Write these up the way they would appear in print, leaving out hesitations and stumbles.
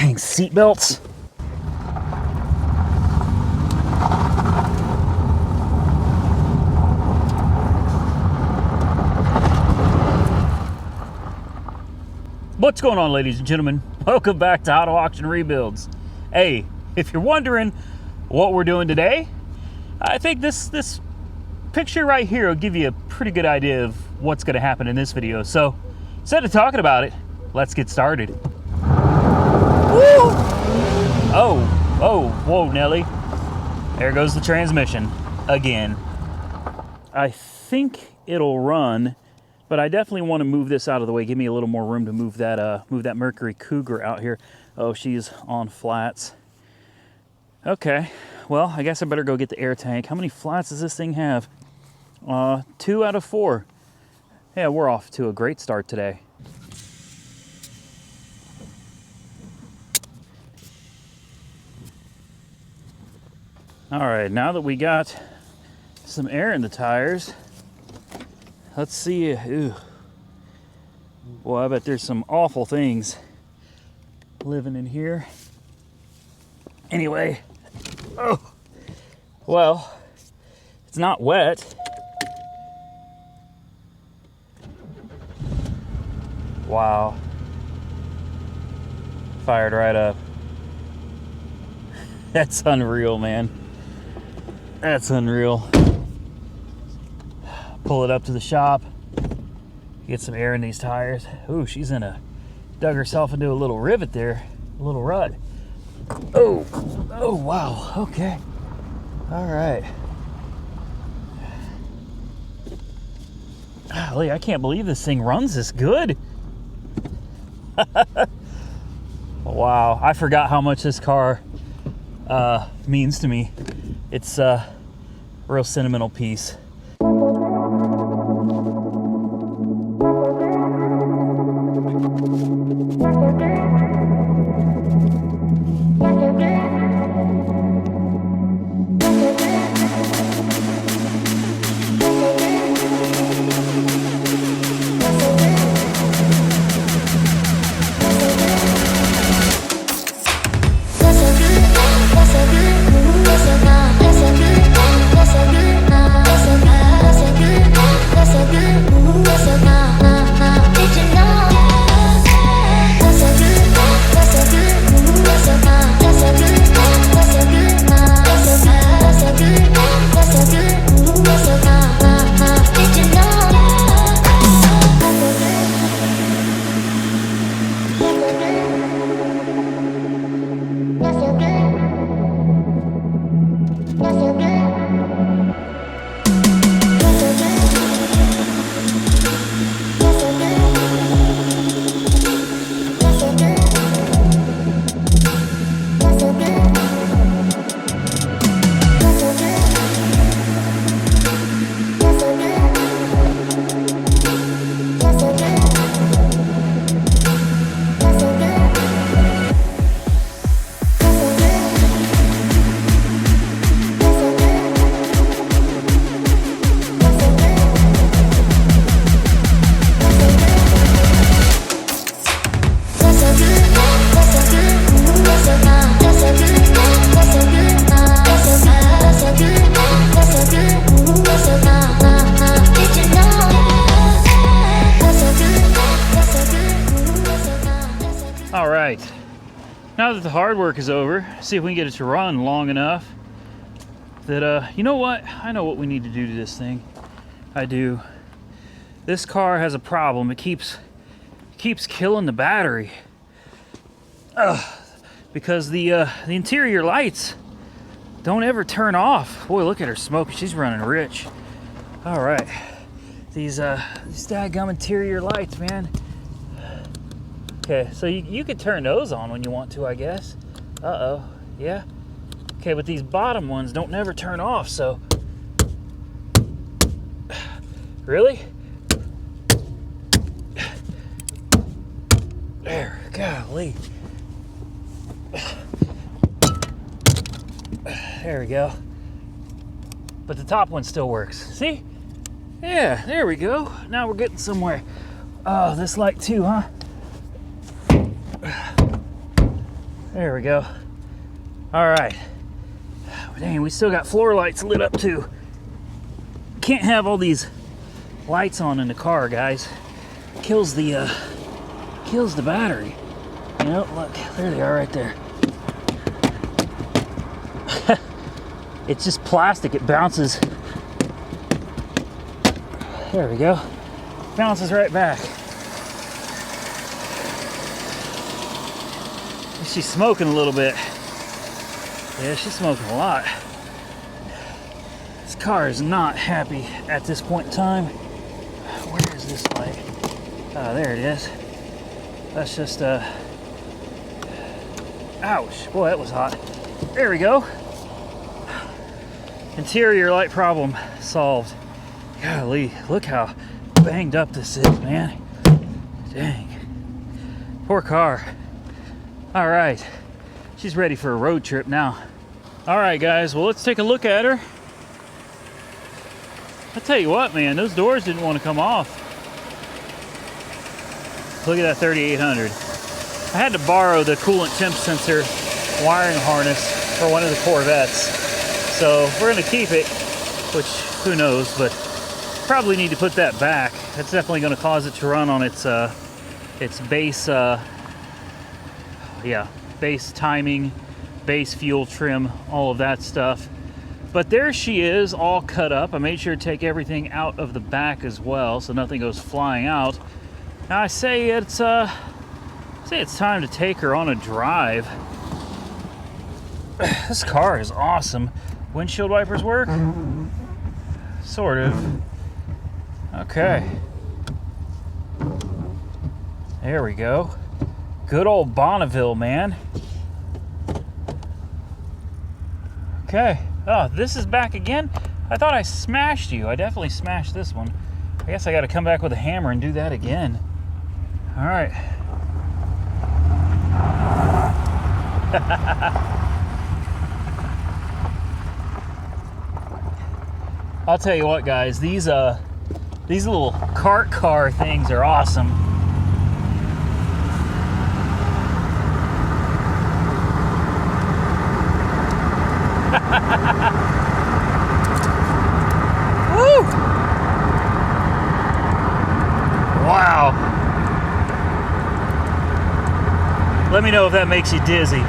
Dang seatbelts. What's going on, ladies and gentlemen? Welcome back to Auto Auction Rebuilds. Hey, if you're wondering what we're doing today, I think this picture right here will give you a pretty good idea of what's going to happen in this video. So instead of talking about it, let's get started. Woo! Oh, whoa, Nelly. There goes the transmission again. I think it'll run, but I definitely want to move this out of the way. Give me a little more room to move that Mercury Cougar out here. Oh, she's on flats. Okay, well, I guess I better go get the air tank. How many flats does this thing have? 2 out of 4. Yeah, we're off to a great start today. All right, now that we got some air in the tires, let's see. Ooh. Boy, I bet there's some awful things living in here. Anyway, oh, well, it's not wet. Wow. Fired right up. That's unreal, man. That's unreal. Pull it up to the shop. Get some air in these tires. Ooh, she's dug herself into a little rivet there. A little rut. Oh, wow. Okay. All right. Golly, I can't believe this thing runs this good. Wow, I forgot how much this car means to me. It's a real sentimental piece. All right, now that the hard work is over, see if we can get it to run long enough that, you know what? I know what we need to do to this thing. I do. This car has a problem. It keeps killing the battery. Because the interior lights don't ever turn off. Boy, look at her smoking. She's running rich. All right, these daggum interior lights, man. Okay, so you could turn those on when you want to, I guess. Uh-oh, yeah. Okay, but these bottom ones don't never turn off, so. Really? There, golly. There we go. But the top one still works. See? Yeah, there we go. Now we're getting somewhere. Oh, this light too, huh? There we go. All right. Dang, we still got floor lights lit up too. Can't have all these lights on in the car, guys. Kills the battery. You know, look, there they are right there. It's just plastic, it bounces. There we go. Bounces right back. She's smoking a little bit. Yeah, she's smoking a lot. This car is not happy at this point in time. Where is this light? Oh, there it is. That's just ouch. Boy, that was hot. There we go. Interior light problem solved. Golly, look how banged up this is, man. Dang. Poor car. All right. She's ready for a road trip now. All right, guys. Well, let's take a look at her. I tell you what, man, those doors didn't want to come off. Look at that 3800. I had to borrow the coolant temp sensor wiring harness for one of the Corvettes. So we're going to keep it, which who knows, but probably need to put that back. That's definitely going to cause it to run on its base, base timing, base fuel trim, all of that stuff. But there she is, all cut up. I made sure to take everything out of the back as well, so nothing goes flying out. Now I say it's time to take her on a drive. This car is awesome. Windshield wipers work? Sort of. Okay. There we go. Good old Bonneville, man. Okay. Oh, this is back again? I thought I smashed you. I definitely smashed this one. I guess I got to come back with a hammer and do that again. All right. I'll tell you what, guys. These little Kart car things are awesome. Woo! Wow. Let me know if that makes you dizzy.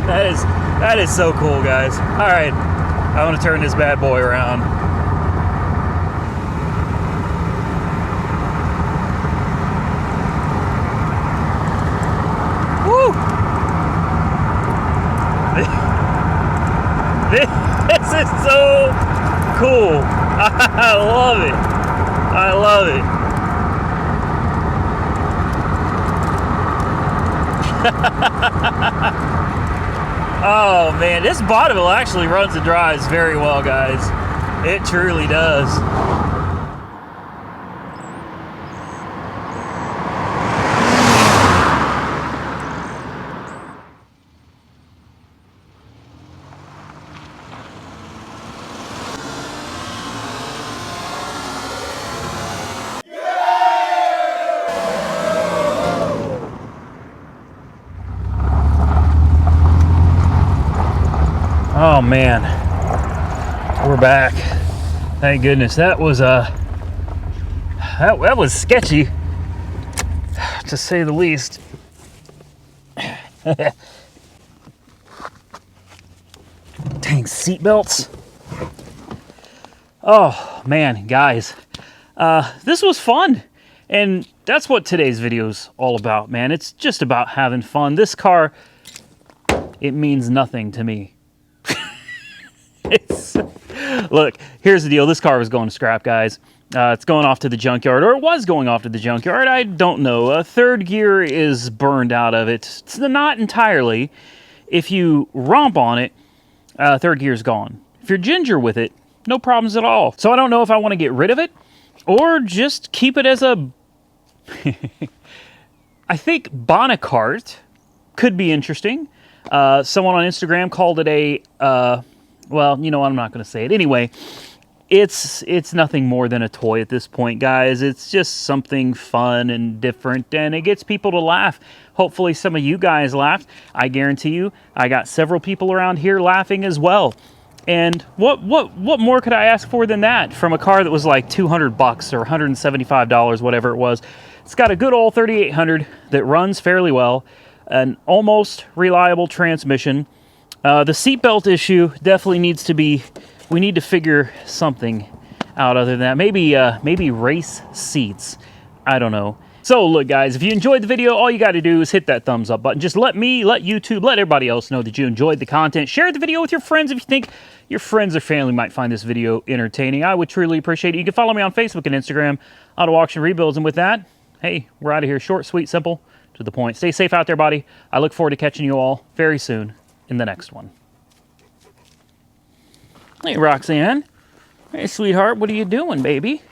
That is so cool, guys. All right, I want to turn this bad boy around. Woo! This is so cool. I love it. I love it. Oh man, this Bonneville actually runs and drives very well, guys. It truly does. Oh man, we're back. Thank goodness. That was that was sketchy, to say the least. Dang seatbelts. Oh man, guys, this was fun, and that's what today's video is all about, man. It's just about having fun. This car, it means nothing to me. Look, here's the deal. This car was going to scrap, guys. It's going off to the junkyard, or it was going off to the junkyard. I don't know. Third gear is burned out of it. It's not entirely. If you romp on it, third gear is gone. If you're ginger with it, no problems at all. So I don't know if I want to get rid of it or just keep it as a... I think BonneKart could be interesting. Someone on Instagram called it a... well, you know, I'm not going to say it. Anyway, it's nothing more than a toy at this point, guys. It's just something fun and different, and it gets people to laugh. Hopefully some of you guys laughed. I guarantee you, I got several people around here laughing as well. And what more could I ask for than that from a car that was like 200 bucks or $175, whatever it was. It's got a good old 3800 that runs fairly well, an almost reliable transmission. The seatbelt issue definitely needs to be, we need to figure something out other than that. Maybe race seats. I don't know. So look, guys, if you enjoyed the video, all you got to do is hit that thumbs up button. Just let me, let YouTube, let everybody else know that you enjoyed the content. Share the video with your friends if you think your friends or family might find this video entertaining. I would truly appreciate it. You can follow me on Facebook and Instagram, Auto Auction Rebuilds. And with that, hey, we're out of here. Short, sweet, simple, to the point. Stay safe out there, buddy. I look forward to catching you all very soon in the next one. Hey, Roxanne. Hey, sweetheart, what are you doing, baby?